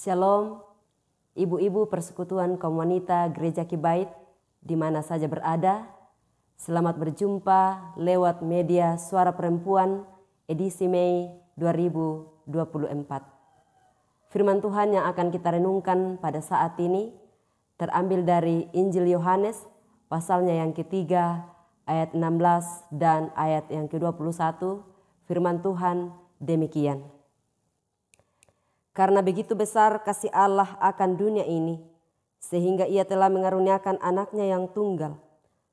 Shalom, ibu-ibu persekutuan kaum wanita Gereja Kibait di mana saja berada. Selamat berjumpa lewat media Suara Perempuan edisi Mei 2024. Firman Tuhan yang akan kita renungkan pada saat ini terambil dari Injil Yohanes pasalnya yang ketiga ayat 16 dan ayat yang ke-21. Firman Tuhan demikian. Karena begitu besar kasih Allah akan dunia ini, sehingga ia telah mengaruniakan anaknya yang tunggal,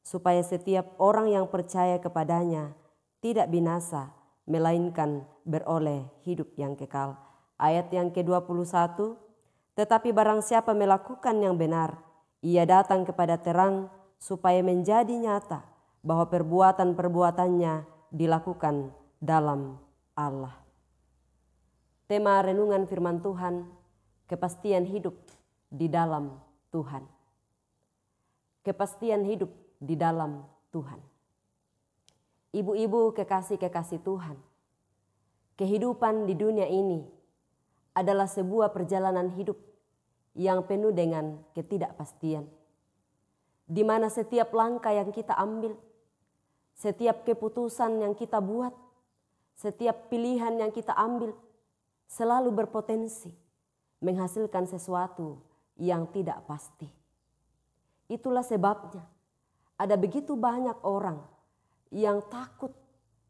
supaya setiap orang yang percaya kepadanya tidak binasa, melainkan beroleh hidup yang kekal. Ayat yang ke-21, tetapi barang siapa melakukan yang benar, ia datang kepada terang supaya menjadi nyata bahwa perbuatan-perbuatannya dilakukan dalam Allah. Tema renungan firman Tuhan, kepastian hidup di dalam Tuhan. Kepastian hidup di dalam Tuhan. Ibu-ibu kekasih-kekasih Tuhan, kehidupan di dunia ini adalah sebuah perjalanan hidup yang penuh dengan ketidakpastian. Di mana setiap langkah yang kita ambil, setiap keputusan yang kita buat, setiap pilihan yang kita ambil, selalu berpotensi menghasilkan sesuatu yang tidak pasti. Itulah sebabnya ada begitu banyak orang yang takut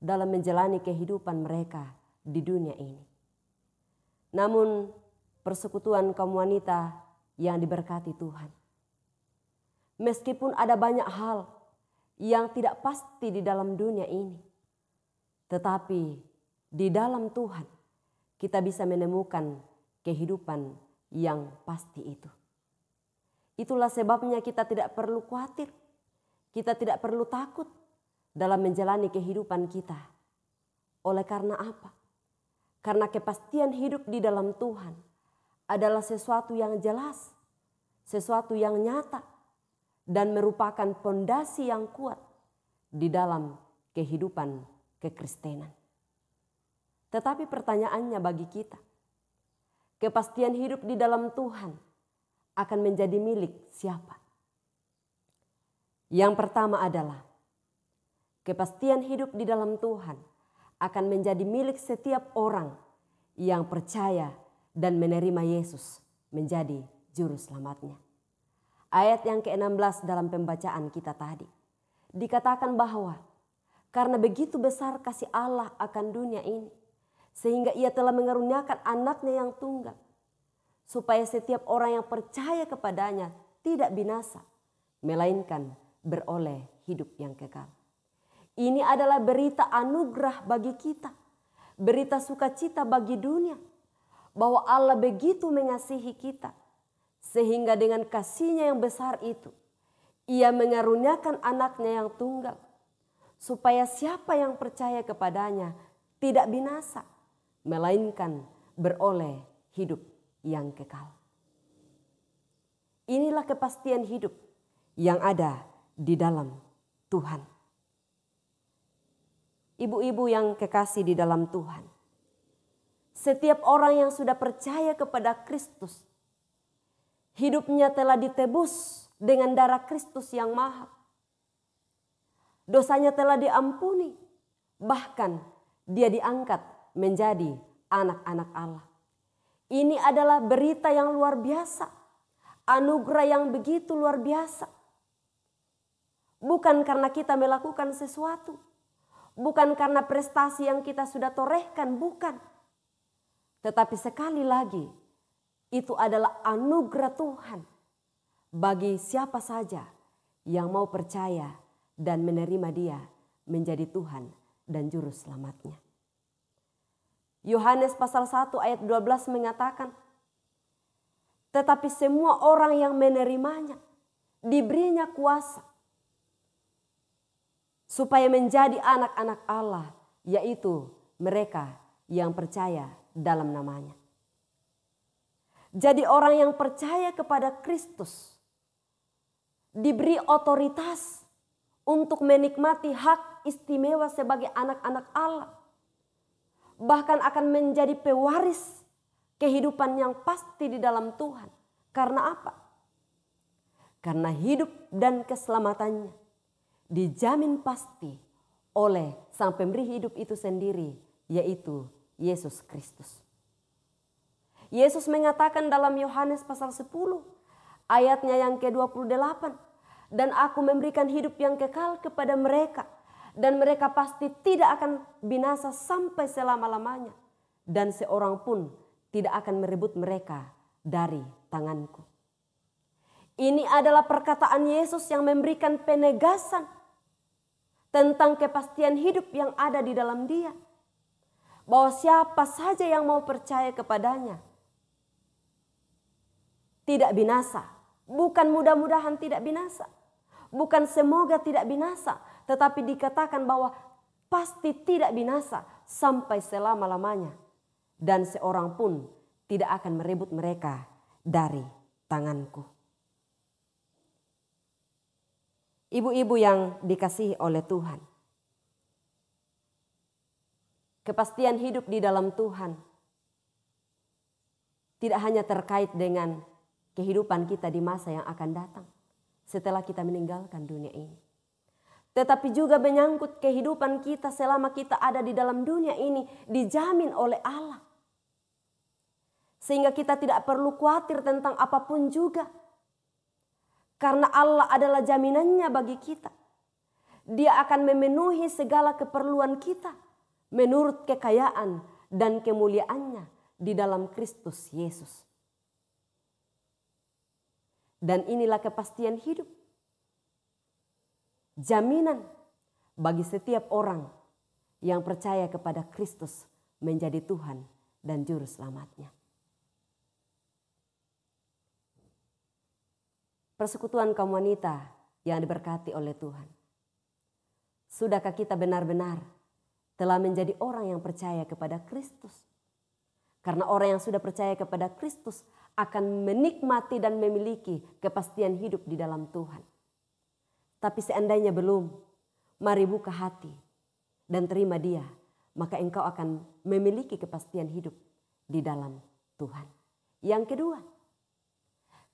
dalam menjalani kehidupan mereka di dunia ini. Namun persekutuan kaum wanita yang diberkati Tuhan, meskipun ada banyak hal yang tidak pasti di dalam dunia ini, tetapi di dalam Tuhan kita bisa menemukan kehidupan yang pasti itu. Itulah sebabnya kita tidak perlu khawatir, kita tidak perlu takut dalam menjalani kehidupan kita. Oleh karena apa? Karena kepastian hidup di dalam Tuhan adalah sesuatu yang jelas, sesuatu yang nyata, dan merupakan fondasi yang kuat di dalam kehidupan kekristenan. Tetapi pertanyaannya bagi kita, kepastian hidup di dalam Tuhan akan menjadi milik siapa? Yang pertama adalah kepastian hidup di dalam Tuhan akan menjadi milik setiap orang yang percaya dan menerima Yesus menjadi juru selamatnya. Ayat yang ke-16 dalam pembacaan kita tadi dikatakan bahwa karena begitu besar kasih Allah akan dunia ini, sehingga ia telah mengaruniakan anaknya yang tunggal, supaya setiap orang yang percaya kepadanya tidak binasa, melainkan beroleh hidup yang kekal. Ini adalah berita anugerah bagi kita, berita sukacita bagi dunia, bahwa Allah begitu mengasihi kita, sehingga dengan kasih-Nya yang besar itu, ia mengaruniakan anaknya yang tunggal, supaya siapa yang percaya kepadanya tidak binasa, melainkan beroleh hidup yang kekal. Inilah kepastian hidup yang ada di dalam Tuhan. Ibu-ibu yang kekasih di dalam Tuhan, setiap orang yang sudah percaya kepada Kristus, hidupnya telah ditebus dengan darah Kristus yang mahal. Dosanya telah diampuni, bahkan dia diangkat menjadi anak-anak Allah. Ini adalah berita yang luar biasa, anugerah yang begitu luar biasa. Bukan karena kita melakukan sesuatu, bukan karena prestasi yang kita sudah torehkan, bukan. Tetapi sekali lagi, itu adalah anugerah Tuhan bagi siapa saja yang mau percaya dan menerima Dia menjadi Tuhan dan juru selamatnya. Yohanes pasal 1 ayat 12 mengatakan, tetapi semua orang yang menerimanya diberinya kuasa supaya menjadi anak-anak Allah, yaitu mereka yang percaya dalam namanya. Jadi orang yang percaya kepada Kristus diberi otoritas untuk menikmati hak istimewa sebagai anak-anak Allah. Bahkan akan menjadi pewaris kehidupan yang pasti di dalam Tuhan. Karena apa? Karena hidup dan keselamatannya dijamin pasti oleh Sang Pemberi hidup itu sendiri, yaitu Yesus Kristus. Yesus mengatakan dalam Yohanes pasal 10 ayatnya yang ke-28, dan aku memberikan hidup yang kekal kepada mereka, dan mereka pasti tidak akan binasa sampai selama-lamanya, dan seorang pun tidak akan merebut mereka dari tanganku. Ini adalah perkataan Yesus yang memberikan penegasan tentang kepastian hidup yang ada di dalam Dia. Bahwa siapa saja yang mau percaya kepadanya tidak binasa. Bukan mudah-mudahan tidak binasa. Bukan semoga tidak binasa. Tetapi dikatakan bahwa pasti tidak binasa sampai selama-lamanya. Dan seorang pun tidak akan merebut mereka dari tanganku. Ibu-ibu yang dikasihi oleh Tuhan. Kepastian hidup di dalam Tuhan tidak hanya terkait dengan kehidupan kita di masa yang akan datang setelah kita meninggalkan dunia ini. Tetapi juga menyangkut kehidupan kita selama kita ada di dalam dunia ini dijamin oleh Allah. Sehingga kita tidak perlu khawatir tentang apapun juga. Karena Allah adalah jaminannya bagi kita. Dia akan memenuhi segala keperluan kita menurut kekayaan dan kemuliaannya di dalam Kristus Yesus. Dan inilah kepastian hidup. Jaminan bagi setiap orang yang percaya kepada Kristus menjadi Tuhan dan Juru Selamatnya. Persekutuan kaum wanita yang diberkati oleh Tuhan. Sudahkah kita benar-benar telah menjadi orang yang percaya kepada Kristus? Karena orang yang sudah percaya kepada Kristus akan menikmati dan memiliki kepastian hidup di dalam Tuhan. Tapi seandainya belum, mari buka hati dan terima Dia, maka engkau akan memiliki kepastian hidup di dalam Tuhan. Yang kedua,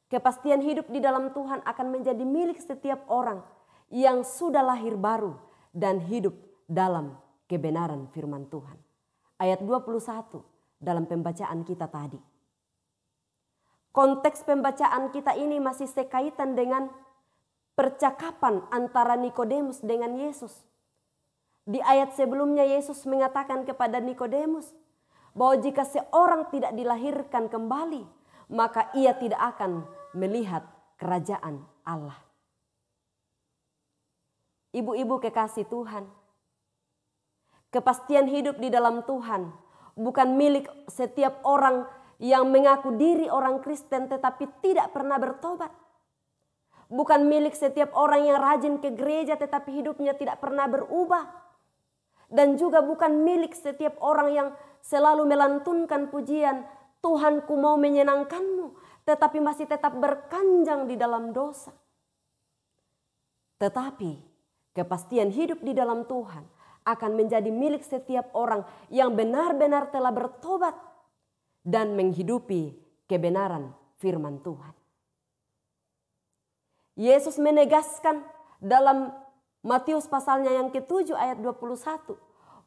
kepastian hidup di dalam Tuhan akan menjadi milik setiap orang yang sudah lahir baru dan hidup dalam kebenaran firman Tuhan. Ayat 21 dalam pembacaan kita tadi. Konteks pembacaan kita ini masih sekaitan dengan percakapan antara Nikodemus dengan Yesus. Di ayat sebelumnya Yesus mengatakan kepada Nikodemus bahwa jika seorang tidak dilahirkan kembali, maka ia tidak akan melihat kerajaan Allah. Ibu-ibu kekasih Tuhan, kepastian hidup di dalam Tuhan bukan milik setiap orang yang mengaku diri orang Kristen tetapi tidak pernah bertobat. Bukan milik setiap orang yang rajin ke gereja tetapi hidupnya tidak pernah berubah. Dan juga bukan milik setiap orang yang selalu melantunkan pujian, Tuhanku mau menyenangkanmu, tetapi masih tetap berkanjang di dalam dosa. Tetapi kepastian hidup di dalam Tuhan akan menjadi milik setiap orang yang benar-benar telah bertobat dan menghidupi kebenaran firman Tuhan. Yesus menegaskan dalam Matius pasalnya yang ke-7 ayat 21.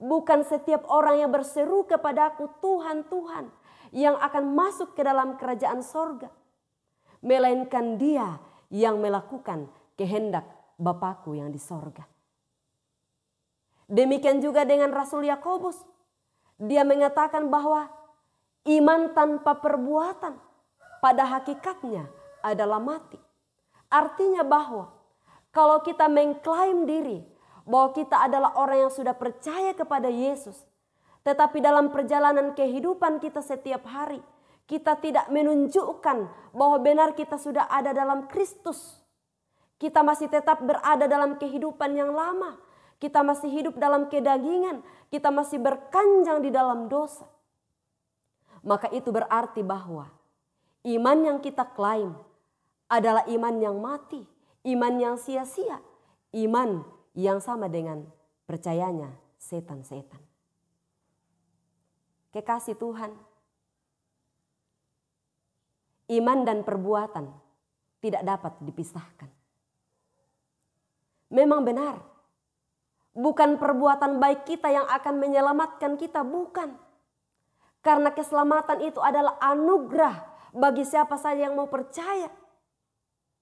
Bukan setiap orang yang berseru kepadaku Tuhan, Tuhan yang akan masuk ke dalam kerajaan sorga. Melainkan dia yang melakukan kehendak Bapakku yang di sorga. Demikian juga dengan Rasul Yakobus. Dia mengatakan bahwa iman tanpa perbuatan pada hakikatnya adalah mati. Artinya bahwa kalau kita mengklaim diri bahwa kita adalah orang yang sudah percaya kepada Yesus, tetapi dalam perjalanan kehidupan kita setiap hari, kita tidak menunjukkan bahwa benar kita sudah ada dalam Kristus. Kita masih tetap berada dalam kehidupan yang lama. Kita masih hidup dalam kedagingan. Kita masih berkanjang di dalam dosa. Maka itu berarti bahwa iman yang kita klaim adalah iman yang mati. Iman yang sia-sia. Iman yang sama dengan percayanya setan-setan. Kekasih Tuhan, iman dan perbuatan tidak dapat dipisahkan. Memang benar, bukan perbuatan baik kita yang akan menyelamatkan kita, bukan. Karena keselamatan itu adalah anugerah bagi siapa saja yang mau percaya.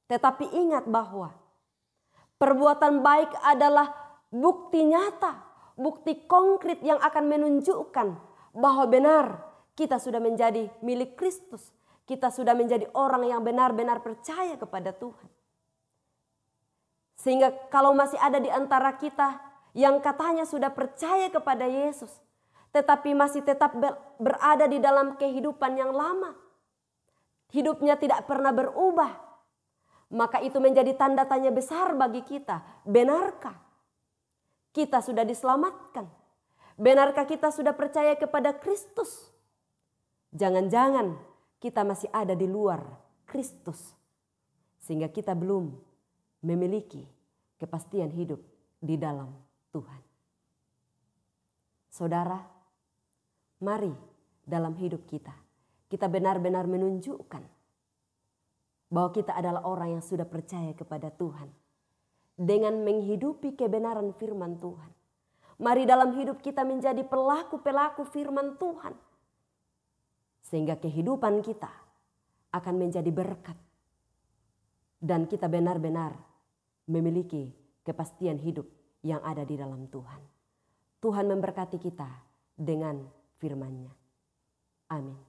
Tetapi ingat bahwa perbuatan baik adalah bukti nyata, bukti konkret yang akan menunjukkan bahwa benar kita sudah menjadi milik Kristus. Kita sudah menjadi orang yang benar-benar percaya kepada Tuhan. Sehingga kalau masih ada di antara kita yang katanya sudah percaya kepada Yesus, tetapi masih tetap berada di dalam kehidupan yang lama, hidupnya tidak pernah berubah, maka itu menjadi tanda tanya besar bagi kita. Benarkah kita sudah diselamatkan? Benarkah kita sudah percaya kepada Kristus? Jangan-jangan kita masih ada di luar Kristus, sehingga kita belum memiliki kepastian hidup di dalam Tuhan. Saudara, mari dalam hidup kita benar-benar menunjukkan bahwa kita adalah orang yang sudah percaya kepada Tuhan dengan menghidupi kebenaran firman Tuhan. Mari dalam hidup kita menjadi pelaku-pelaku firman Tuhan, sehingga kehidupan kita akan menjadi berkat dan kita benar-benar memiliki kepastian hidup yang ada di dalam Tuhan. Tuhan memberkati kita dengan firman-Nya. Amin.